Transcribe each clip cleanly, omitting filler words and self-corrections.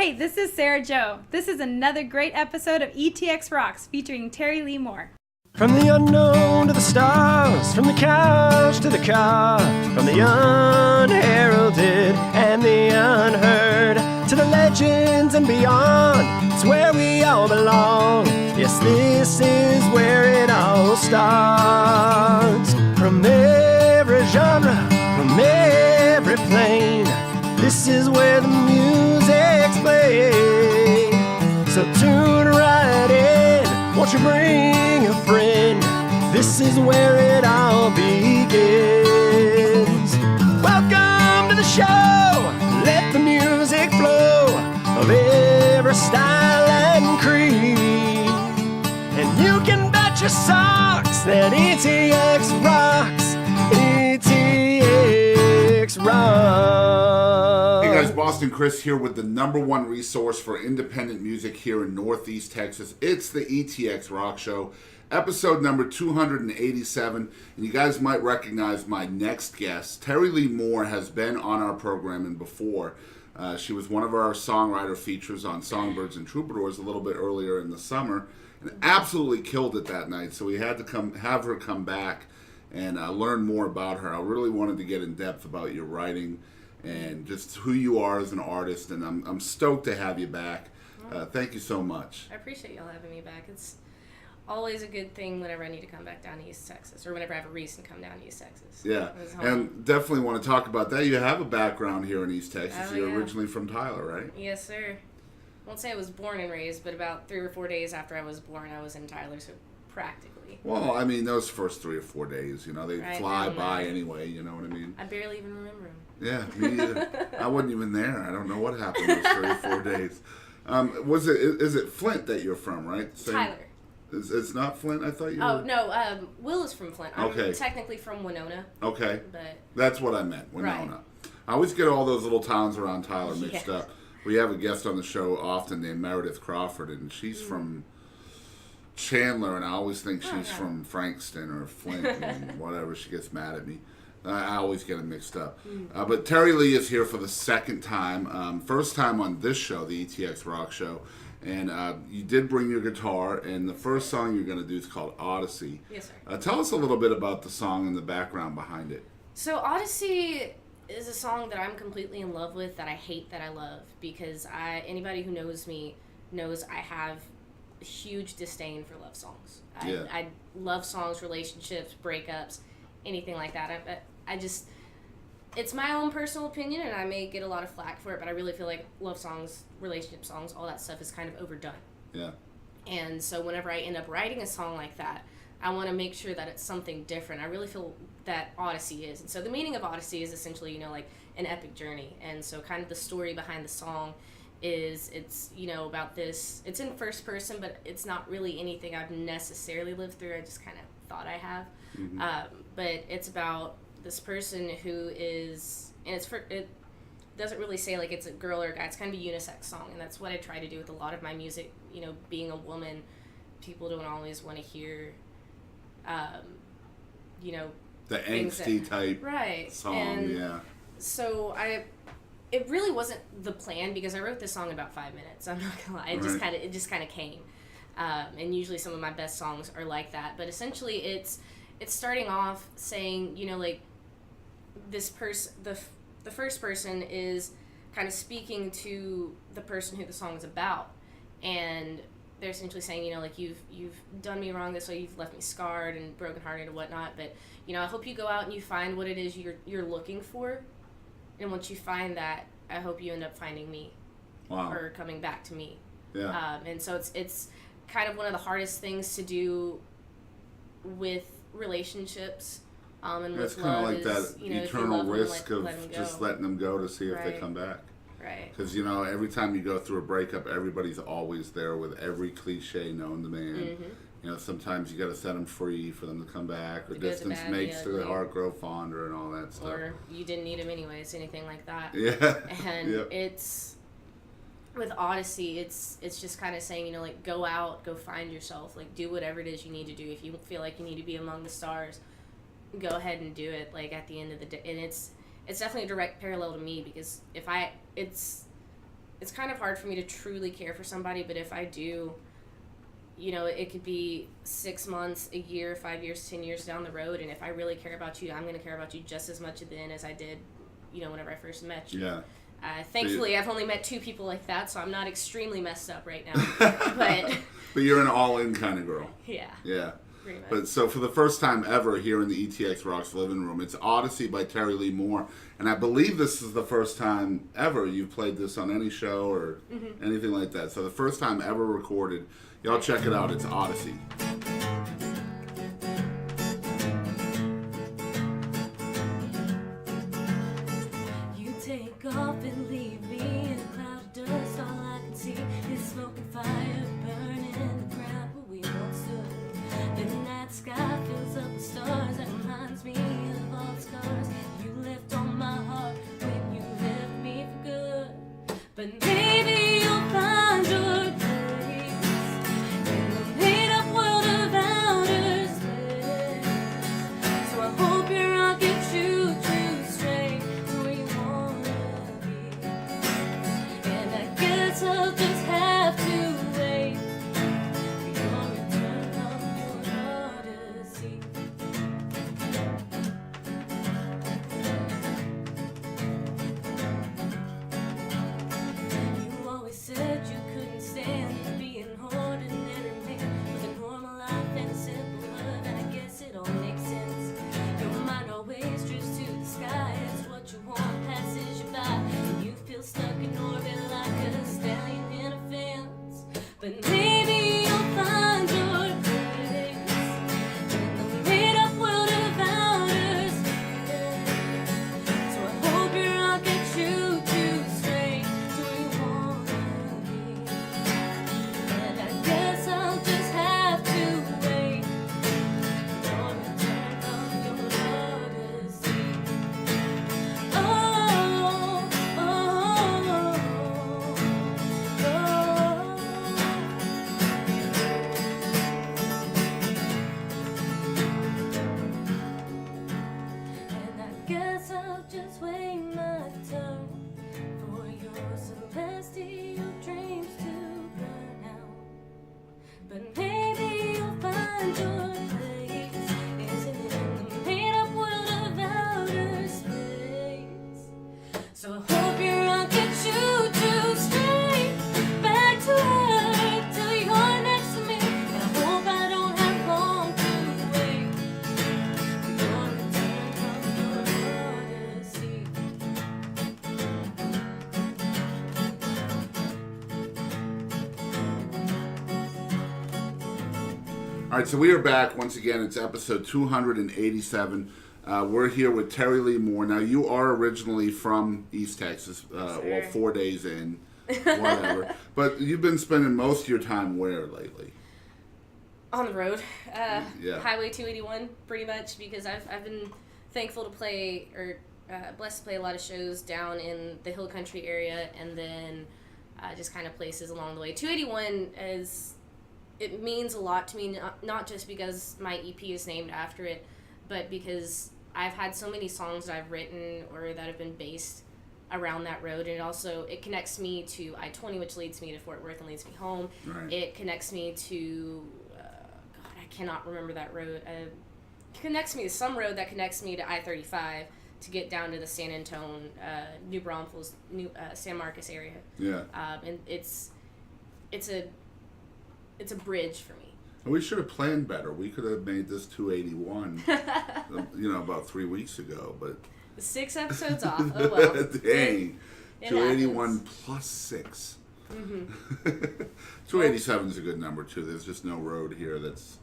Hey, this is Sarah Jo. This is another great episode of ETX Rocks featuring Terie Lei Moore. From the unknown to the stars, from the couch to the car, from the unheralded and the unheard, to the legends and beyond, it's where we all belong. Yes, this is where it all starts. From every genre, from every plane, this is where the music's played. So tune right in, won't you bring a friend? This is where it all begins. Welcome to the show, let the music flow, of every style and creed. And you can bet your socks that ETX rocks, ETX rocks. Hey guys, Boston Chris here with the #1 resource for independent music here in Northeast Texas. It's the ETX ROCKS Show, episode number 287. And you guys might recognize my next guest. Terie Lei Moore has been on our programming before. She was one of our songwriter features on Songbirds and Troubadours a little bit earlier in the summer, and absolutely killed it that night. So we had to have her come back and learn more about her. I really wanted to get in depth about your writing and just who you are as an artist, and I'm stoked to have you back. Thank you so much. I appreciate y'all having me back. It's always a good thing whenever I need to come back down to East Texas, or whenever I have a reason to come down to East Texas. Yeah, and definitely want to talk about that. You have a background here in East Texas. Oh, You're originally from Tyler, right? Yes, sir. I won't say I was born and raised, but about 3 or 4 days after I was born, I was in Tyler, so practically. Well, I mean, those first 3 or 4 days, you know, they Right, fly by anyway, you know what I mean? I barely even remember them. Yeah, me either. I wasn't even there. I don't know what happened those 3 or 4 days. Is it Flint that you're from, right? Tyler. It's not Flint? I thought you were... Oh, no, Will is from Flint. I'm Okay. technically from Winona. Okay. But That's what I meant, Winona. Right. I always get all those little towns around Tyler mixed Yeah. up. We have a guest on the show often named Meredith Crawford, and she's from Chandler, and I always think she's from Frankston or Flint and whatever. She gets mad at me. I always get them mixed up. But Terie Lei is here for the second time. First time on this show, the ETX ROCKS Show. And you did bring your guitar, and the first song you're going to do is called Odyssey. Yes, sir. Tell us a little bit about the song and the background behind it. So Odyssey is a song that I'm completely in love with, that I hate that I love, because anybody who knows me knows I have a huge disdain for love songs. I love songs, relationships, breakups, anything like that. I just, it's my own personal opinion, and I may get a lot of flack for it, but I really feel like love songs, relationship songs, all that stuff is kind of overdone. Yeah. And so whenever I end up writing a song like that, I want to make sure that it's something different. I really feel that Odyssey is. And so the meaning of Odyssey is essentially, like an epic journey. And so kind of the story behind the song is it's about this. It's in first person, but it's not really anything I've necessarily lived through. I just kind of thought I have. Mm-hmm. But it's about this person who is, and it doesn't really say like it's a girl or a guy. It's kind of a unisex song, and that's what I try to do with a lot of my music. Being a woman, people don't always want to hear, The angsty type right song, and yeah. So it really wasn't the plan, because I wrote this song in about 5 minutes. I'm not gonna lie. It just kind of came. And usually some of my best songs are like that. But essentially it's starting off saying, like this person, the first person is kind of speaking to the person who the song is about. And they're essentially saying, like, you've done me wrong this way, you've left me scarred and brokenhearted and whatnot, but, I hope you go out and you find what it is you're looking for. And once you find that, I hope you end up finding me. Wow. Or coming back to me. Yeah. And so it's kind of one of the hardest things to do with relationships. And It's with kind love of like is, that if you eternal love them, risk let of them go. just letting them go to see if they Right. come back. Right. Because, every time you go through a breakup, everybody's always there with every cliche known to man. Mm-hmm. Sometimes you got to set them free for them to come back, or The good, the distance bad, makes the the ugly. heart grow fonder and all that stuff. Or you didn't need them anyways, anything like that. Yeah. And Yep. it's, with Odyssey, it's just kind of saying, like, go out, go find yourself, like, do whatever it is you need to do. If you feel like you need to be among the stars, go ahead and do it, like, at the end of the day. And it's definitely a direct parallel to me, because it's kind of hard for me to truly care for somebody, but if I do, it could be 6 months, a year, 5 years, 10 years down the road, and if I really care about you, I'm going to care about you just as much then as I did, whenever I first met you. Yeah. Thankfully, I've only met 2 people like that, so I'm not extremely messed up right now. But you're an all-in kind of girl. Yeah. Yeah. Pretty much. But so for the first time ever here in the ETX Rocks living room, it's Odyssey by Terie Lei Moore. And I believe this is the first time ever you've played this on any show or anything like that. So the first time ever recorded. Y'all check it out. It's Odyssey. You take off and leave me in a cloud of dust. All I can see is smoke and fire burning the ground where we once stood. The night sky fills up with stars that reminds me of all the scars you left on my heart when you left me for good. But maybe you'll find your place in the made-up world of outer space. So I hope your rocket shoots you straight to where you wanna be. And I guess I'll just have to wait for your return of your Odyssey. You always said you couldn't stand being ordinary man with a normal life and a simple love, and I guess it all makes sense. Your mind always drifts to the sky. It's what you want passes you by, and you feel stuck in orbit like a stallion in a fence. But maybe you'll find your place in the made-up world of outer space. So I hope your rocket shoots you straight to where you wanna be. And I guess I'll just have to wait for your return of your Odyssey. Oh, oh, oh, And I guess I'll just wait my turn for your celestial dreams to burn out. But maybe you'll find your place, isn't it, in the made-up world of outer space? So I hope your rocket shoots you straight back to Earth till you're next to me. And I hope I don't have long to wait for your return from your Odyssey. All right, so we are back once again. It's episode 287. We're here with Terie Lei Moore. Now, you are originally from East Texas, well, 4 days in, whatever. But you've been spending most of your time where lately? On the road. Yeah. Highway 281, pretty much, because I've been thankful to play, or blessed to play a lot of shows down in the Hill Country area, and then just kind of places along the way. 281 it means a lot to me, not just because my EP is named after it, but because I've had so many songs that I've written or that have been based around that road, and it connects me to I-20, which leads me to Fort Worth and leads me home. Right. It connects me to God, I cannot remember that road. It connects me to some road that connects me to I-35 to get down to the San Antone, New Braunfels, San Marcos area. Yeah. And it's a bridge for me. We should have planned better. We could have made this 281, about 3 weeks ago, but 6 episodes off. Oh well. Dang. It 281 happens. plus 6. Mm-hmm. 287 is a good number, too. There's just no road here that's...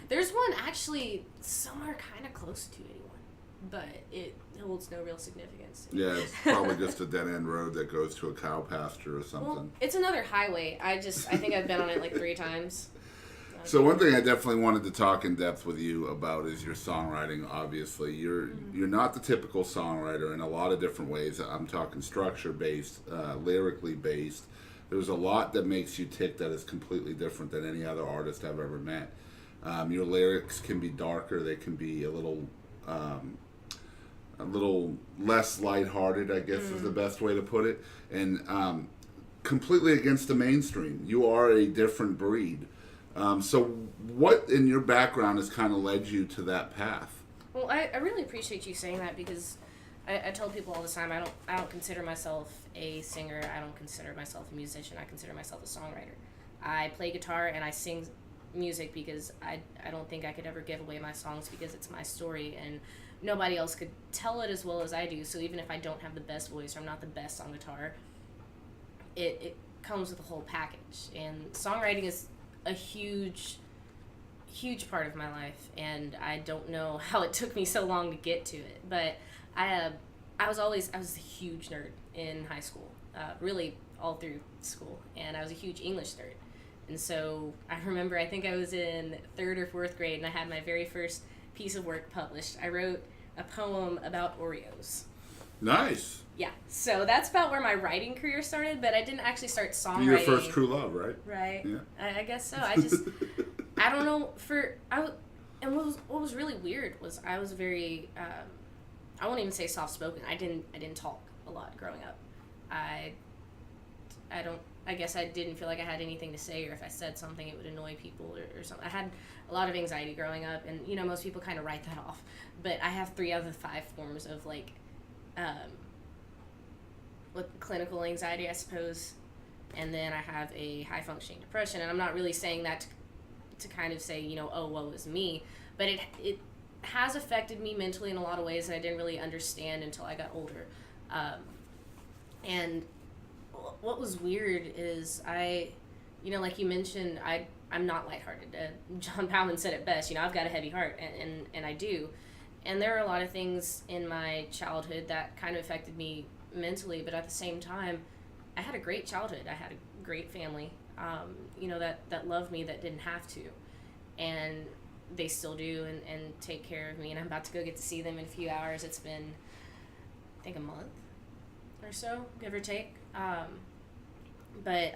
There's one actually somewhere kind of close to 281, but it holds no real significance. Yeah, it's probably just a dead-end road that goes to a cow pasture or something. Well, it's another highway. I think I've been on it like 3 times. So one thing I definitely wanted to talk in depth with you about is your songwriting. Obviously, you're not the typical songwriter in a lot of different ways. I'm talking structure-based, lyrically based. There's a lot that makes you tick that is completely different than any other artist I've ever met. Your lyrics can be darker. They can be a little less lighthearted, I guess is the best way to put it. And completely against the mainstream. You are a different breed. So what in your background has kind of led you to that path? Well, I really appreciate you saying that, because I tell people all the time, I don't consider myself a singer. I don't consider myself a musician. I consider myself a songwriter. I play guitar and I sing music because I don't think I could ever give away my songs, because it's my story and nobody else could tell it as well as I do. So even if I don't have the best voice or I'm not the best on guitar, it comes with a whole package. And songwriting is a huge part of my life, and I don't know how it took me so long to get to it. But I was a huge nerd in high school, really all through school, and I was a huge English nerd. And so I remember, I think I was in 3rd or 4th grade, and I had my very first piece of work published. I wrote a poem about Oreos. Nice. Yeah, so that's about where my writing career started, but I didn't actually start songwriting. Your first true love, right? Right. Yeah. I guess so. I don't know, and what was really weird was I was very, I won't even say soft-spoken. I didn't talk a lot growing up. I guess I didn't feel like I had anything to say, or if I said something, it would annoy people or something. I had a lot of anxiety growing up, and, most people kind of write that off. But I have 3 out of the 5 forms of, clinical anxiety, I suppose. And then I have a high-functioning depression, and I'm not really saying that to kind of say, oh, woe is me. But it has affected me mentally in a lot of ways that I didn't really understand until I got older. And what was weird is like you mentioned, I'm not lighthearted. John Powman said it best, I've got a heavy heart, and I do. And there are a lot of things in my childhood that kind of affected me mentally, but at the same time, I had a great childhood. I had a great family, that loved me, that didn't have to. And they still do, and take care of me. And I'm about to go get to see them in a few hours. It's been, I think, a month or so, give or take. But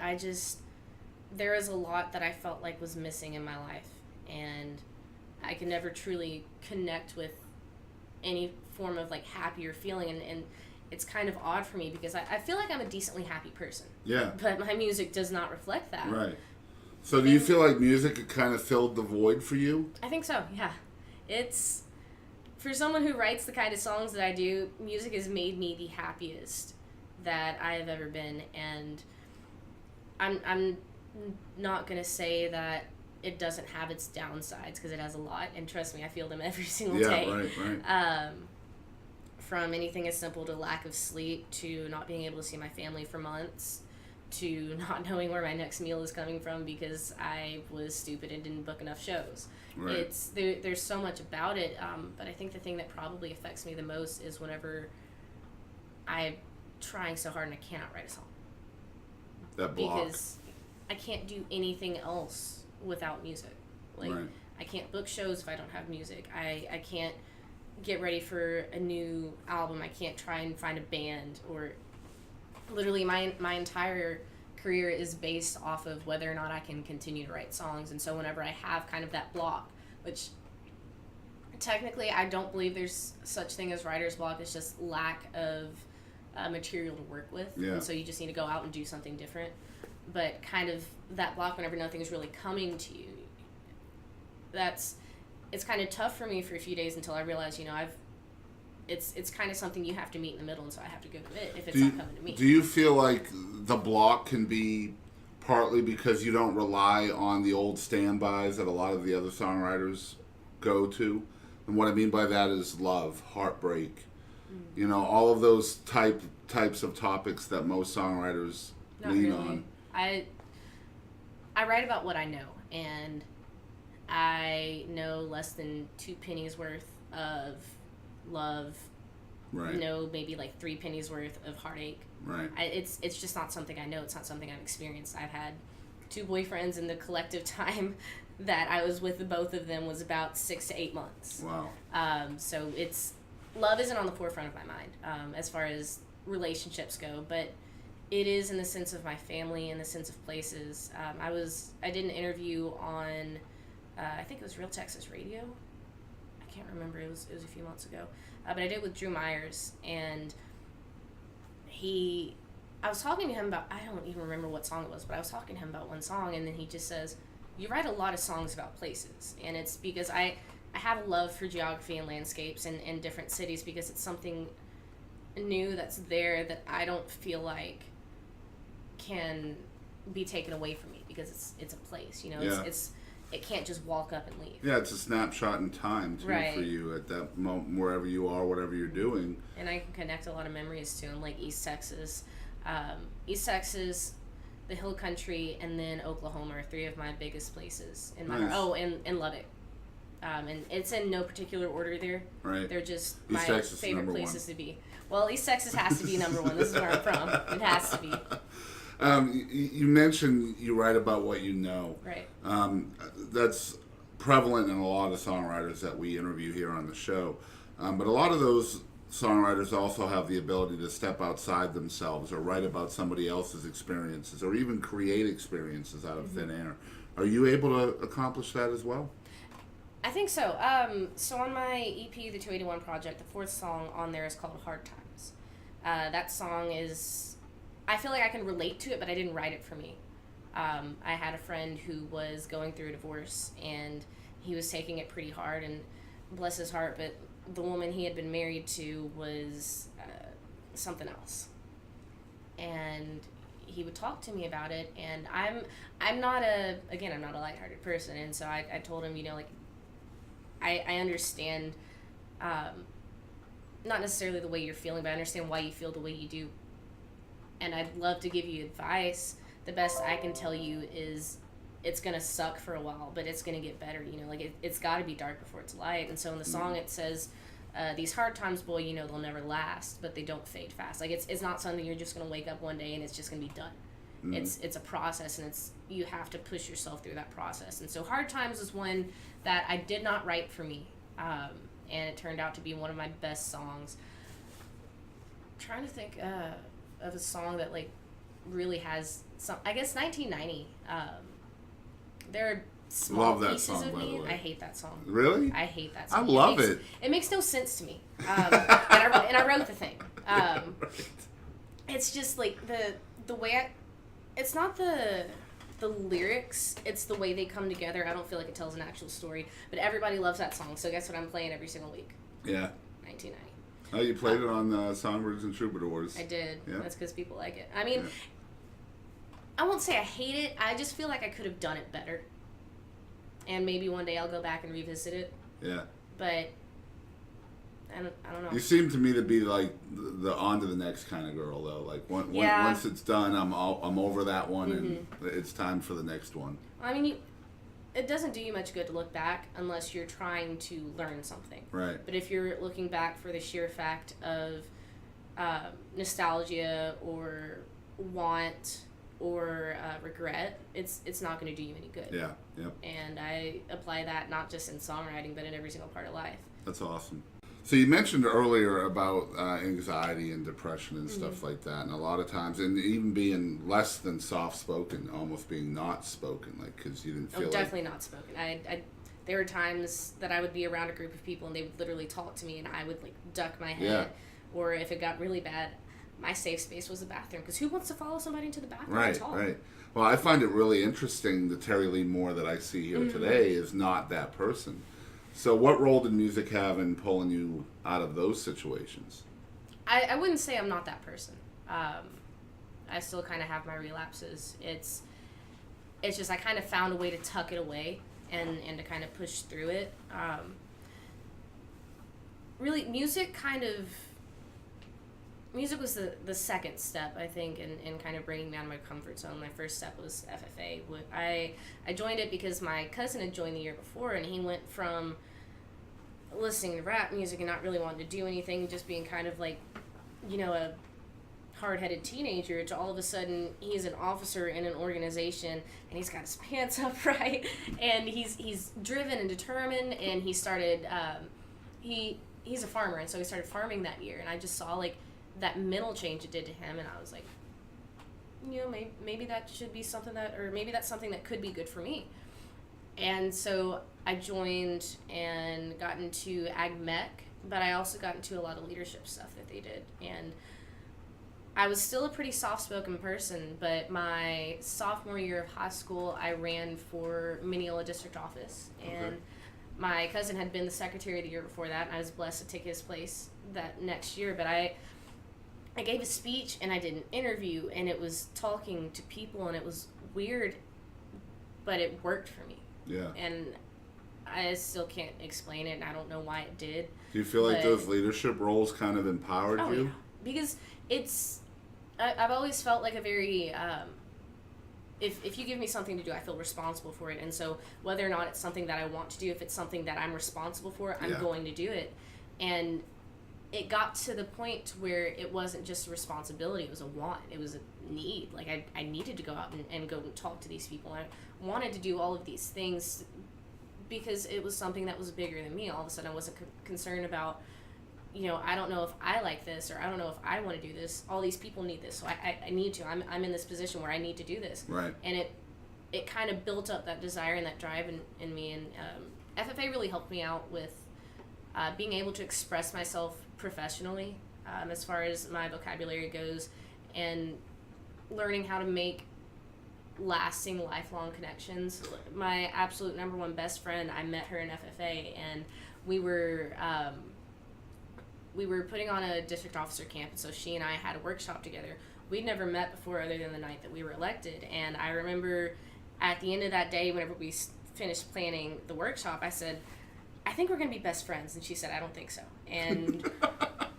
there is a lot that I felt like was missing in my life, and I could never truly connect with any form of happier feeling, and it's kind of odd for me, because I feel like I'm a decently happy person. Yeah. But my music does not reflect that. Right. So do you feel like music kind of filled the void for you? I think so, yeah. It's, for someone who writes the kind of songs that I do, music has made me the happiest that I have ever been, and I'm not going to say that it doesn't have its downsides, because it has a lot, and trust me, I feel them every single day. Right. From anything as simple to lack of sleep, to not being able to see my family for months, to not knowing where my next meal is coming from because I was stupid and didn't book enough shows. Right. There's so much about it, but I think the thing that probably affects me the most is whenever I'm trying so hard and I cannot write a song. That block. Because I can't do anything else without music. Right. I can't book shows if I don't have music. I can't get ready for a new album. I can't try and find a band, or literally my entire career is based off of whether or not I can continue to write songs. And so whenever I have kind of that block, which technically I don't believe there's such thing as writer's block, it's just lack of material to work with. Yeah. And so you just need to go out and do something different. But kind of that block, whenever nothing's really coming to you, it's kind of tough for me for a few days until I realize, it's kind of something you have to meet in the middle, and so I have to go to it if it's not coming to me. Do you feel like the block can be partly because you don't rely on the old standbys that a lot of the other songwriters go to? And what I mean by that is love, heartbreak, all of those types of topics that most songwriters lean on. I write about what I know, and I know less than 2 pennies worth of love. Right. Know maybe 3 pennies worth of heartache. Right. It's just not something I know. It's not something I've experienced. I've had 2 boyfriends, and the collective time that I was with the both of them was about 6 to 8 months. Wow. So love isn't on the forefront of my mind as far as relationships go, but it is in the sense of my family, in the sense of places. I did an interview on, I think it was Real Texas Radio. I can't remember. It was a few months ago. But I did it with Drew Myers, and I was talking to him about, I don't even remember what song it was, but I was talking to him about one song, and then he just says, you write a lot of songs about places. And it's because I have a love for geography and landscapes and different cities, because it's something new that's there that I don't feel like can be taken away from me, because it's a place, you know. Yeah. It can't just walk up and leave. Yeah, it's a snapshot in time, too, Right. for you at that moment, wherever you are, whatever you're doing. And I can connect a lot of memories to them, like East Texas. The Hill Country, and then Oklahoma are three of my biggest places in my Nice. heart. Oh, and Lubbock. And it's in no particular order there. Right. They're just East my Texas is favorite number one. places to be. Well, East Texas has to be number one. This is where I'm from. It has to be. You mentioned you write about what you know. Right. That's prevalent in a lot of songwriters that we interview here on the show. But a lot of those songwriters also have the ability to step outside themselves or write about somebody else's experiences or even create experiences out of thin air. Are you able to accomplish that as well? I think so. So on my EP, the 281 Project, the fourth song on there is called Hard Times. That song is, I feel like I can relate to it, but I didn't write it for me. I had a friend who was going through a divorce, and he was taking it pretty hard, and bless his heart, but the woman he had been married to was something else. And he would talk to me about it, and I'm not a lighthearted person, and so I told him, you know, like, I understand, not necessarily the way you're feeling, but I understand why you feel the way you do, and I'd love to give you advice. The best I can tell you is it's going to suck for a while, but it's going to get better, you know, like it's got to be dark before it's light. And so in the song it says, these hard times, boy, you know, they'll never last, but they don't fade fast. Like it's not something you're just going to wake up one day and it's just going to be done. It's a process, and you have to push yourself through that process. And so Hard Times is one that I did not write for me, and it turned out to be one of my best songs. I'm trying to think of a song that like really has some, I guess 1990. There are small Love that pieces song, of by the me. way. I hate that song. Really? I hate that song. I love it. It makes no sense to me. And I wrote the thing. Right. It's just like the way it's not the lyrics, it's the way they come together. I don't feel like it tells an actual story, but everybody loves that song. So guess what I'm playing every single week? Yeah. 1990. Oh, you played it on Songbirds and Troubadours. I did. Yeah. That's because people like it. I mean, Yeah. I won't say I hate it. I just feel like I could have done it better. And maybe one day I'll go back and revisit it. Yeah. But I don't know. You seem to me to be like the on to the next kind of girl, though. Like Yeah. once it's done, I'm over that one, and it's time for the next one. I mean, it doesn't do you much good to look back unless you're trying to learn something. Right. But if you're looking back for the sheer fact of nostalgia or want or regret, it's not going to do you any good. Yeah. Yep. And I apply that not just in songwriting, but in every single part of life. That's awesome. So you mentioned earlier about anxiety and depression and stuff like that, and a lot of times, and even being less than soft-spoken, almost being not spoken, like because you didn't feel Definitely not spoken. There were times that I would be around a group of people and they would literally talk to me, and I would like duck my head, or if it got really bad, my safe space was the bathroom, because who wants to follow somebody into the bathroom and talk? Right. Well, I find it really interesting. The Terie Lei Moore that I see here today is not that person. So what role did music have in pulling you out of those situations? I wouldn't say I'm not that person. I still kind of have my relapses. It's just I kind of found a way to tuck it away and to kind of push through it. Really, music was the second step, I think, in kind of bringing me out of my comfort zone. My first step was FFA. I joined it because my cousin had joined the year before, and he went from listening to rap music and not really wanting to do anything, just being kind of like, you know, a hard-headed teenager, to all of a sudden he's an officer in an organization and he's got his pants up right, and he's driven and determined, and he started he's a farmer, and so he started farming that year, and I just saw like that mental change it did to him, and I was like, you know, maybe that should be something maybe that's something that could be good for me. And so I joined and got into Ag Mech, but I also got into a lot of leadership stuff that they did. And I was still a pretty soft-spoken person, but my sophomore year of high school, I ran for Mineola district office, and my cousin had been the secretary the year before that, and I was blessed to take his place that next year. But I gave a speech, and I did an interview, and it was talking to people, and it was weird, but it worked for me. Yeah. And I still can't explain it, and I don't know why it did. Do you feel like those leadership roles kind of empowered you? Yeah. Because I've always felt like a very, if you give me something to do, I feel responsible for it. And so whether or not it's something that I want to do, if it's something that I'm responsible for, I'm going to do it. And it got to the point where it wasn't just a responsibility, it was a want, it was a need. Like I needed to go out and go and talk to these people. I wanted to do all of these things because it was something that was bigger than me. All of a sudden I wasn't concerned about, I don't know if I like this, or I don't know if I want to do this. All these people need this, so I need to. I'm in this position where I need to do this. Right. And it kind of built up that desire and that drive in me. And FFA really helped me out with being able to express myself professionally, as far as my vocabulary goes, and learning how to make lasting, lifelong connections. My absolute number one best friend, I met her in FFA, and we were putting on a district officer camp, and so she and I had a workshop together. We'd never met before other than the night that we were elected, and I remember at the end of that day, whenever we finished planning the workshop, I said, I think we're going to be best friends, and she said, I don't think so. And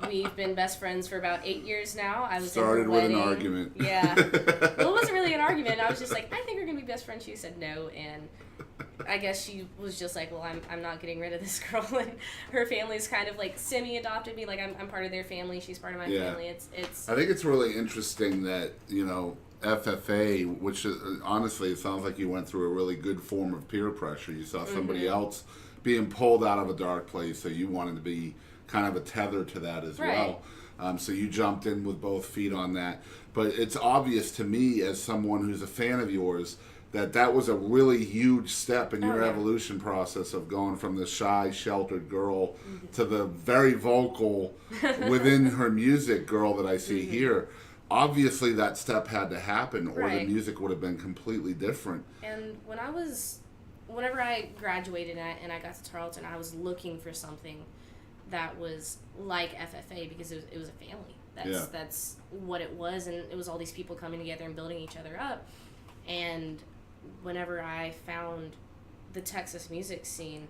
we've been best friends for about 8 years now. I was started with an argument. Yeah. Well, it wasn't really an argument. I was just like, I think we're going to be best friends. She said no, and I guess she was just like, well, I'm not getting rid of this girl, and her family's kind of like semi-adopted me, like I'm part of their family, she's part of my family. It's. I think it's really interesting that FFA, which honestly it sounds like you went through a really good form of peer pressure. You saw somebody else being pulled out of a dark place, so you wanted to be kind of a tether to that as well. So you jumped in with both feet on that. But it's obvious to me as someone who's a fan of yours that was a really huge step in your evolution process of going from the shy, sheltered girl to the very vocal within her music girl that I see here. Obviously that step had to happen, or the music would have been completely different. And whenever I graduated and I got to Tarleton, I was looking for something that was like FFA, because it was a family. That's what it was, and it was all these people coming together and building each other up. And whenever I found the Texas music scene,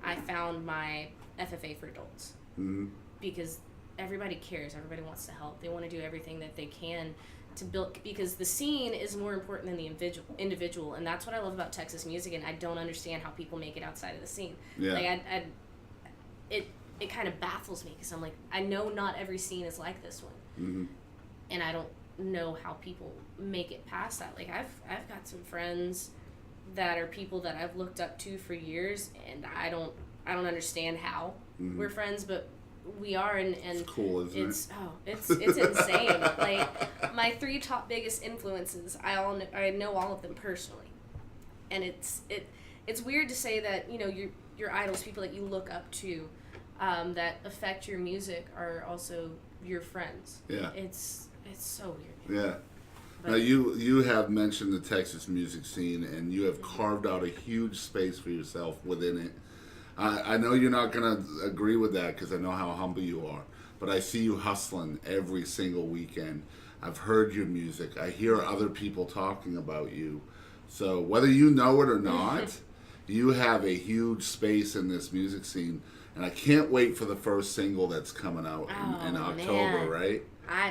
I found my FFA for adults. Because everybody cares, everybody wants to help, they want to do everything that they can to build, because the scene is more important than the individual, and that's what I love about Texas music, and I don't understand how people make it outside of the scene. Like it kind of baffles me, because I'm like, I know not every scene is like this one, and I don't know how people make it past that. Like I've got some friends that are people that I've looked up to for years, and I don't understand how we're friends, but we are, and it's cool, isn't it? It's insane. Like my 3 top biggest influences, I know all of them personally, and it's weird to say that your idols, people that you look up to, that affect your music, are also your friends. Yeah, it's so weird. Yeah. Now you have mentioned the Texas music scene, and you have carved out a huge space for yourself within it. I know you're not going to agree with that, because I know how humble you are, but I see you hustling every single weekend. I've heard your music. I hear other people talking about you. So whether you know it or not, you have a huge space in this music scene, and I can't wait for the first single that's coming out in October, right?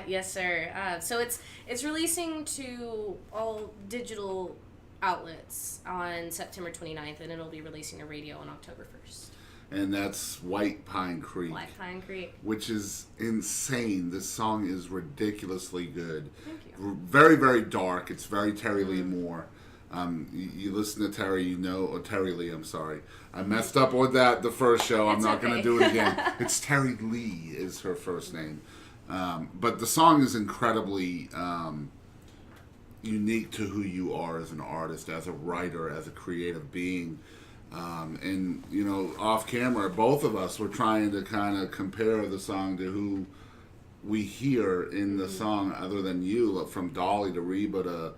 Yes, sir. So it's releasing to all digital outlets on September 29th, and it'll be releasing to radio on October 1st. And that's White Pine Creek. White Pine Creek. Which is insane. This song is ridiculously good. Thank you. Very, very dark. It's very Terie Lei Moore. You listen to Terie Lei, I'm sorry. I messed up with that the first show. I'm not going to do it again. It's Terie Lei is her first name. But the song is incredibly unique to who you are as an artist, as a writer, as a creative being. And off camera, both of us were trying to kind of compare the song to who we hear in the song, other than you, from Dolly to Reba to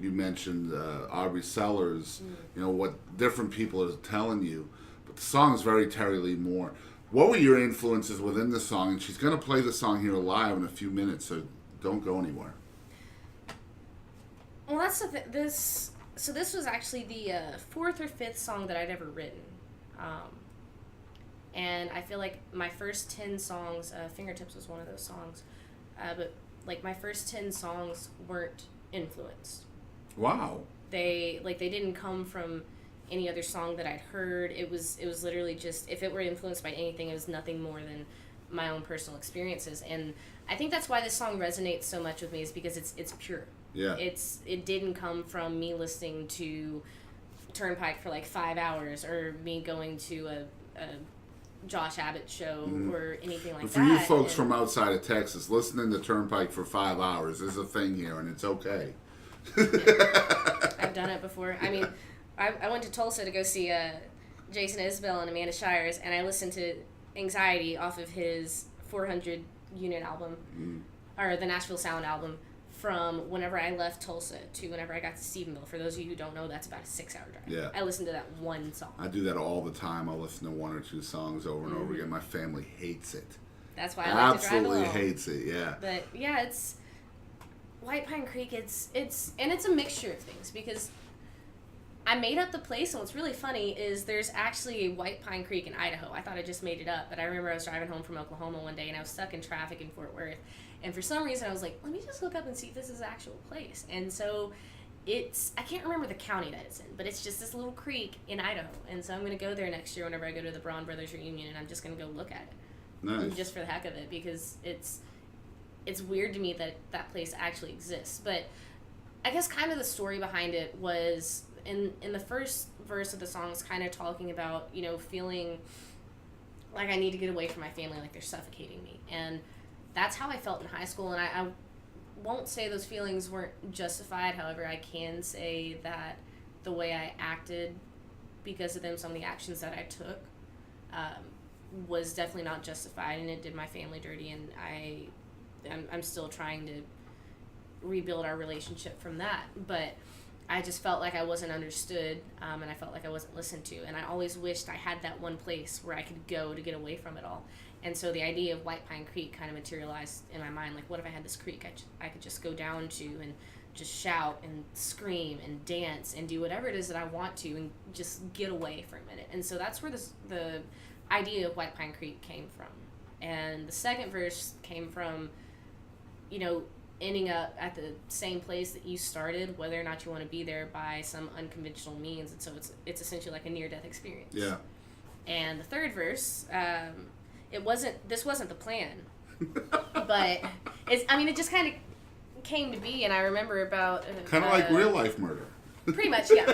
you mentioned Aubrey Sellers, you know, what different people are telling you. But the song is very Terie Lei Moore. What were your influences within the song? And she's going to play the song here live in a few minutes, so don't go anywhere. Well, that's the this was actually the fourth or fifth song that I'd ever written. And I feel like my first 10 songs, Fingertips was one of those songs, but like my first 10 songs weren't influenced. Wow. They didn't come from any other song that I'd heard. It was literally just, if it were influenced by anything, it was nothing more than my own personal experiences. And I think that's why this song resonates so much with me, is because it's pure. Yeah. It didn't come from me listening to Turnpike for like 5 hours, or me going to a Josh Abbott show or anything like that. For you folks from outside of Texas, listening to Turnpike for 5 hours is a thing here, and it's okay. Yeah. I've done it before. I mean, I went to Tulsa to go see Jason Isbell and Amanda Shires, and I listened to Anxiety off of his 400 unit album, or the Nashville Sound album, from whenever I left Tulsa to whenever I got to Stephenville. For those of you who don't know, that's about a 6-hour drive. Yeah. I listened to that one song. I do that all the time. I'll listen to one or two songs over and over again. My family hates it. That's why I like to drive alone. Absolutely hates it, yeah. But yeah, it's White Pine Creek. It's a mixture of things, because I made up the place, and what's really funny is there's actually a White Pine Creek in Idaho. I thought I just made it up, but I remember I was driving home from Oklahoma one day, and I was stuck in traffic in Fort Worth. And for some reason, I was like, let me just look up and see if this is an actual place. And so I can't remember the county that it's in, but it's just this little creek in Idaho. And so I'm going to go there next year whenever I go to the Braun Brothers reunion, and I'm just going to go look at it. Nice. Just for the heck of it, because it's weird to me that that place actually exists. But I guess kind of the story behind it was, in the first verse of the song, is kind of talking about, you know, feeling like I need to get away from my family, like they're suffocating me. And that's how I felt in high school, and I won't say those feelings weren't justified. However, I can say that the way I acted because of them, some of the actions that I took, was definitely not justified, and it did my family dirty, and I'm still trying to rebuild our relationship from that. But I just felt like I wasn't understood, and I felt like I wasn't listened to, and I always wished I had that one place where I could go to get away from it all. And so the idea of White Pine Creek kind of materialized in my mind. Like, what if I had this creek I could just go down to and just shout and scream and dance and do whatever it is that I want to, and just get away for a minute. And so that's where the idea of White Pine Creek came from. And the second verse came from, you know, ending up at the same place that you started, whether or not you want to be there by some unconventional means. And so it's essentially like a near-death experience. Yeah. And the third verse, this wasn't the plan, but it just kind of came to be. And I remember about kind of like real life murder. Pretty much, yeah.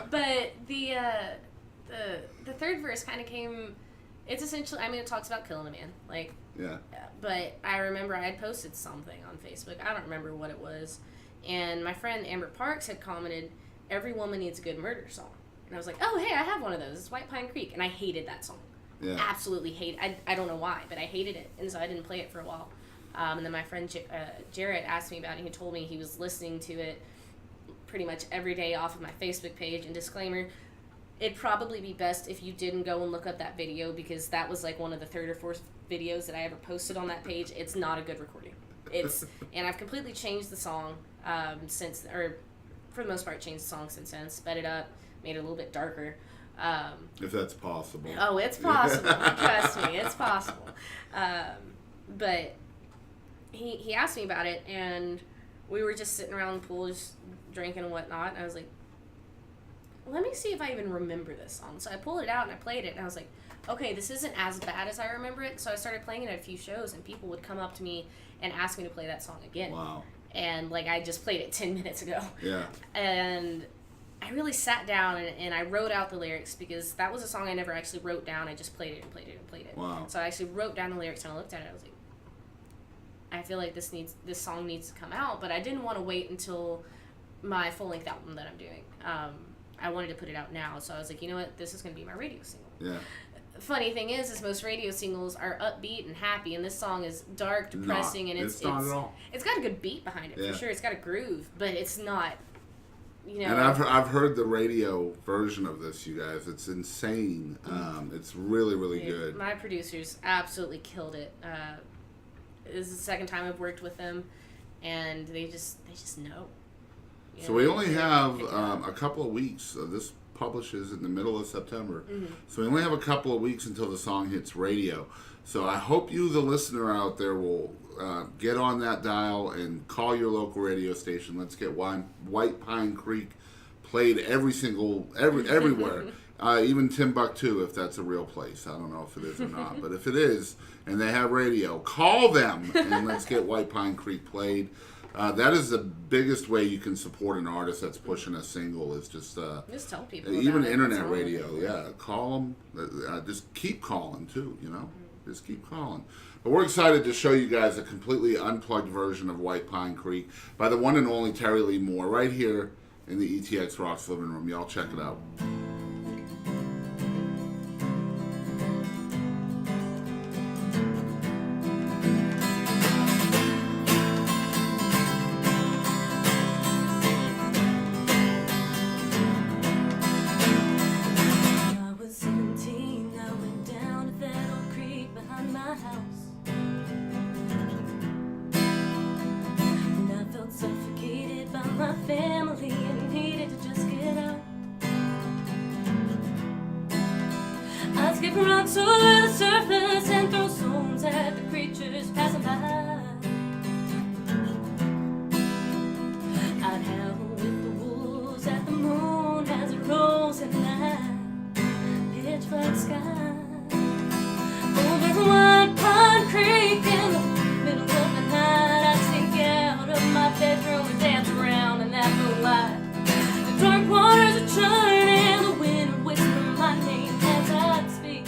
But the third verse kind of came. It's essentially, it talks about killing a man, like. Yeah. But I remember I had posted something on Facebook. I don't remember what it was, and my friend Amber Parks had commented, "Every woman needs a good murder song." And I was like, "Oh, hey, I have one of those. It's White Pine Creek," and I hated that song. Yeah. Absolutely hate. I don't know why, but I hated it, and so I didn't play it for a while. And then my friend Jarrett asked me about it. He told me he was listening to it pretty much every day off of my Facebook page. And disclaimer, it'd probably be best if you didn't go and look up that video, because that was like one of the third or fourth videos that I ever posted on that page. It's not a good recording. And I've completely changed the song since, or for the most part changed the song since then, sped it up, made it a little bit darker. If that's possible. Oh, it's possible. Trust me, it's possible. But he asked me about it, and we were just sitting around the pool, just drinking and whatnot. And I was like, let me see if I even remember this song. So I pulled it out and I played it, and I was like, okay, this isn't as bad as I remember it. So I started playing it at a few shows, and people would come up to me and ask me to play that song again. Wow. And like, I just played it 10 minutes ago. Yeah. And I really sat down and I wrote out the lyrics, because that was a song I never actually wrote down. I just played it and played it and played it. Wow. So I actually wrote down the lyrics, and I looked at it, I was like, I feel like this song needs to come out, but I didn't want to wait until my full-length album that I'm doing. I wanted to put it out now, so I was like, you know what, this is going to be my radio single. Yeah. funny thing is most radio singles are upbeat and happy, and this song is dark, depressing, and it's not at all. It's got a good beat behind it for sure. It's got a groove, but it's not. And I've heard the radio version of this, you guys. It's insane. It's really, really good. My producers absolutely killed it. This is the second time I've worked with them, and they just know. So we only have a couple of weeks. This publishes in the middle of September. So we only have a couple of weeks until the song hits radio. So I hope you, the listener out there, will get on that dial and call your local radio station. Let's get White Pine Creek played everywhere. Even Timbuktu, if that's a real place. I don't know if it is or not. But if it is, and they have radio, call them and let's get White Pine Creek played. That is the biggest way you can support an artist that's pushing a single, is just tell people even about internet radio. Call them. Just keep calling too, just keep calling. But we're excited to show you guys a completely unplugged version of White Pine Creek by the one and only Terie Lei Moore right here in the ETX Rocks living room. Y'all check it out. Rocks over the surface and throw stones at the creatures passing by. I'd howl with the wolves at the moon as it rose at night, pitch black sky. Over White Pine Creek in the middle of the night, I'd sneak out of my bedroom and dance around in that moonlight. The dark waters are churning, the wind would whisper my name as I'd speak.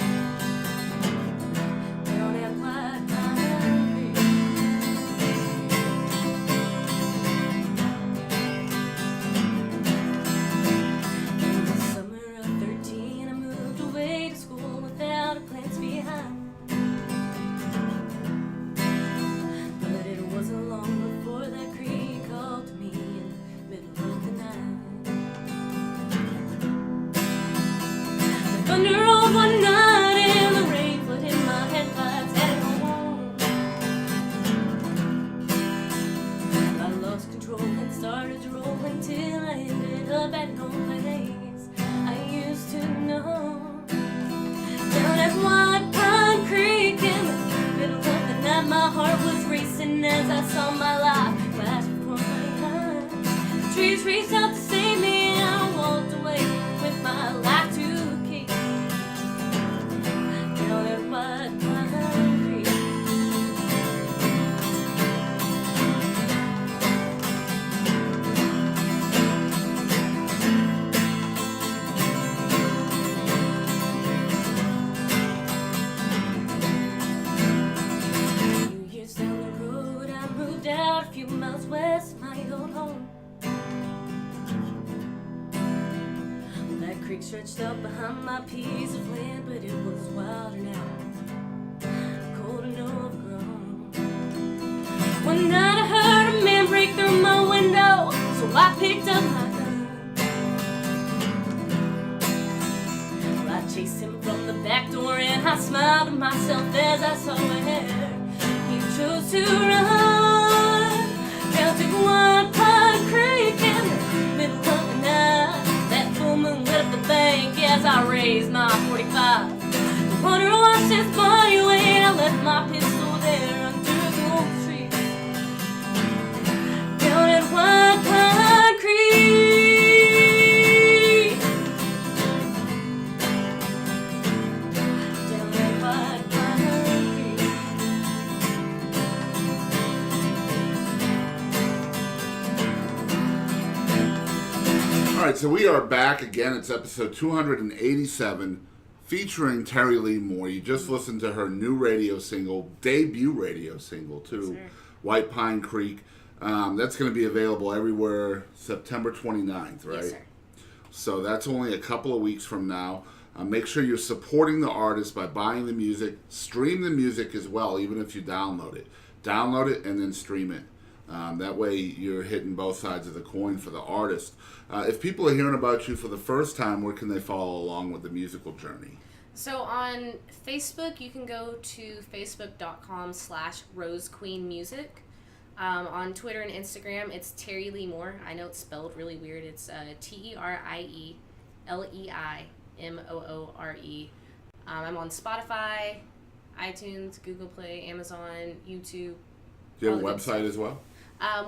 Thunder rolled one night and the rain flooded my headlights heading home. I lost control and started to roll until I ended up at no place I used to know. Down at White Pine Creek in the middle of the night, my heart was racing as I saw my life flash before my eyes. The trees reached out to save me and I walked away with my life to keep. Down at White Pine Creek. A few years down the road, I moved out a few miles west of my old home. That creek stretched up behind my piece of land, but it was wilder now, cold and overgrown. One night I heard a man break through my window, so I picked up my gun. Well, I chased him from the back door and I smiled to myself as I saw where he chose to run. Down to White Pine Creek in the middle of the night. That full moon lit up the bank as I raised my 45. The water washed his body away and I left my pistol there under the old tree. Down at White Pine Creek. Down at White Pine Creek. All right, so we are back again. It's episode 287, featuring Terie Lei Moore. You just listened to her new radio single, debut radio single, too, Yes, sir. White Pine Creek. That's going to be available everywhere September 29th, right? Yes, sir. So that's only a couple of weeks from now. Make sure you're supporting the artist by buying the music. Stream the music as well, even if you download it. Download it and then stream it. That way you're hitting both sides of the coin for the artist. If people are hearing about you for the first time, where can they follow along with the musical journey? So on Facebook, you can go to facebook.com/rosequeenmusic. On Twitter and Instagram, it's Terie Lei Moore. I know it's spelled really weird. It's TerieLeiMoore. I'm on Spotify, iTunes, Google Play, Amazon, YouTube. Do you have a website as well?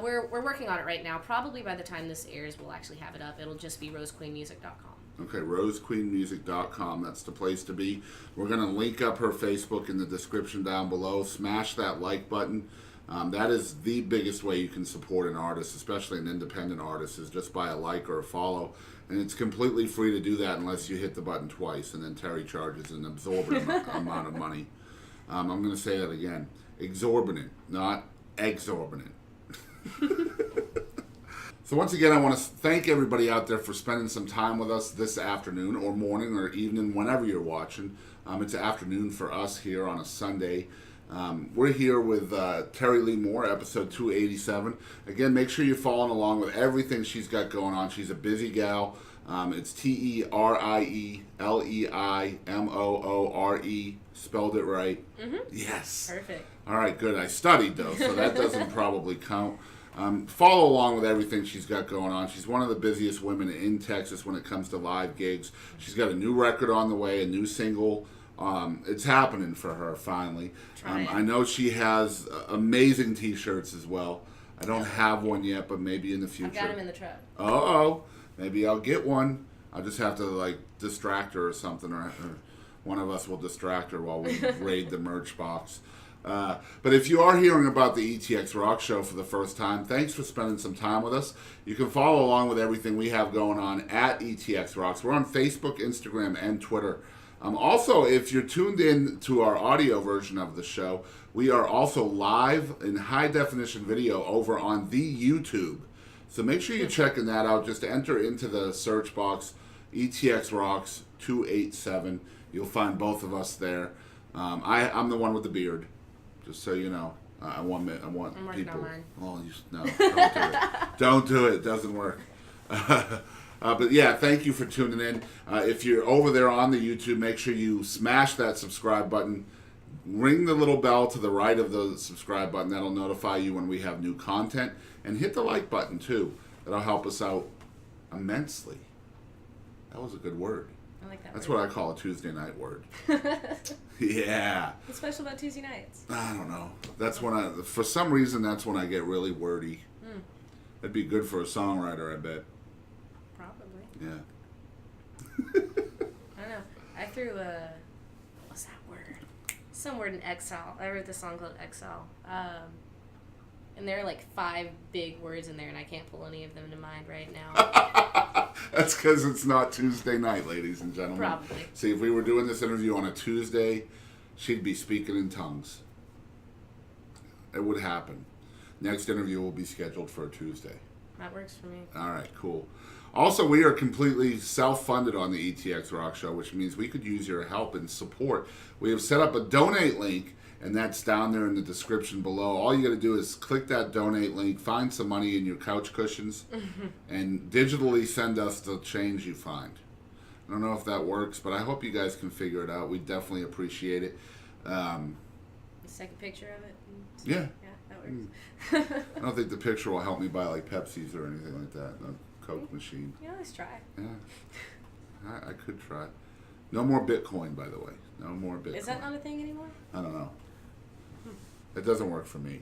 We're working on it right now. Probably by the time this airs, we'll actually have it up. It'll just be rosequeenmusic.com. Okay, rosequeenmusic.com. That's the place to be. We're going to link up her Facebook in the description down below. Smash that like button. That is the biggest way you can support an artist, especially an independent artist, is just by a like or a follow. And it's completely free to do that unless you hit the button twice, and then Terie charges an exorbitant amount of money. I'm going to say that again. Exorbitant, not exorbitant. So once again, I want to thank everybody out there for spending some time with us this afternoon or morning or evening, whenever you're watching. It's afternoon for us here on a Sunday. We're here with Terie Lei Moore, episode 287. Again, make sure you're following along with everything she's got going on. She's a busy gal. It's TerieLeiMoore. Spelled it right. Mm-hmm. Yes. Perfect. All right, good. I studied, though, so that doesn't probably count. Follow along with everything she's got going on. She's one of the busiest women in Texas when it comes to live gigs. She's got a new record on the way, a new single. It's happening for her, finally. I know she has amazing T-shirts as well. I don't have one yet, but maybe in the future. I've got them in the truck. Uh-oh. Maybe I'll get one. I'll just have to, distract her or something, or one of us will distract her while we raid the merch box. But if you are hearing about the ETX ROCKS Show for the first time, thanks for spending some time with us. You can follow along with everything we have going on at ETX ROCKS. We're on Facebook, Instagram, and Twitter. Also, if you're tuned in to our audio version of the show, we are also live in high-definition video over on the YouTube. So make sure you're checking that out. Just enter into the search box, ETX ROCKS 287. You'll find both of us there. I'm the one with the beard. Just so you know, I want I'm working people. on mine. Oh, no, don't do it. Don't do it. It doesn't work. But yeah, thank you for tuning in. If you're over there on the YouTube, make sure you smash that subscribe button. Ring the little bell to the right of the subscribe button. That'll notify you when we have new content. And hit the like button too. That'll help us out immensely. That was a good word. I like that That's word. what I call a Tuesday night word. Yeah. What's special about Tuesday nights? I don't know. That's when for some reason, that's when I get really wordy. That'd be good for a songwriter, I bet. Probably. Yeah. I don't know. I threw what's that word? Some word in Exile. I wrote this song called Exile. And there are 5 big words in there, and I can't pull any of them to mind right now. That's because it's not Tuesday night, ladies and gentlemen. Probably. See, if we were doing this interview on a Tuesday, she'd be speaking in tongues. It would happen. Next interview will be scheduled for a Tuesday. That works for me. All right, cool. Also, we are completely self-funded on the ETX ROCKS Show, which means we could use your help and support. We have set up a donate link, and that's down there in the description below. All you got to do is click that donate link, find some money in your couch cushions, and digitally send us the change you find. I don't know if that works, but I hope you guys can figure it out. We definitely appreciate it. The second picture of it? Yeah. Yeah, that works. I don't think the picture will help me buy Pepsis or anything like that. No Coke machine. You always try. Yeah. I could try. No more Bitcoin, by the way. No more Bitcoin. Is that not a thing anymore? I don't know. It doesn't work for me.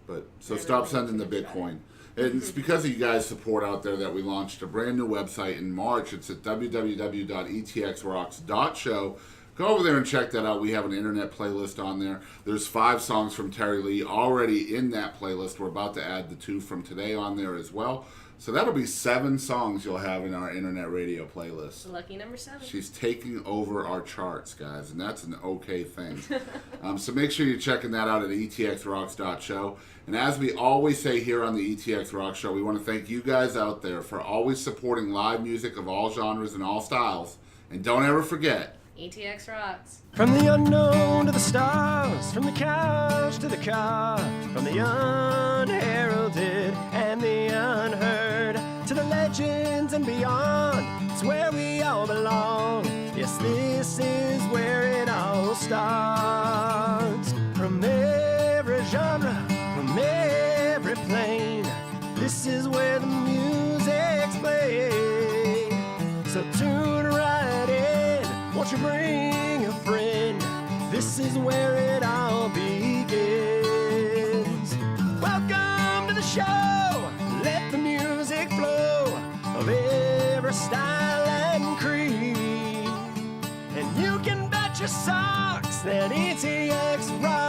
But so I stop really sending the think about Bitcoin. And it's because of you guys' support out there that we launched a brand new website in March. It's at www.etxrocks.show. Go over there and check that out. We have an internet playlist on there. There's 5 songs from Terie Lei already in that playlist. We're about to add the 2 from today on there as well. So that'll be 7 songs you'll have in our internet radio playlist. Lucky number 7. She's taking over our charts, guys, and that's an okay thing. So make sure you're checking that out at etxrocks.show. And as we always say here on the ETX ROCKS Show, we want to thank you guys out there for always supporting live music of all genres and all styles And don't ever forget, ETX rocks. From the unknown to the stars, from the couch to the car, from the unheralded and the unheard, to the legends and beyond, it's where we all belong. Yes, this is where it all starts. From every genre, from every plane, this is where the music's played. So tune right in, won't you bring a friend? This is where it all begins. Welcome to the show, let the music flow of every style and creed. And you can bet your socks that ETX rocks.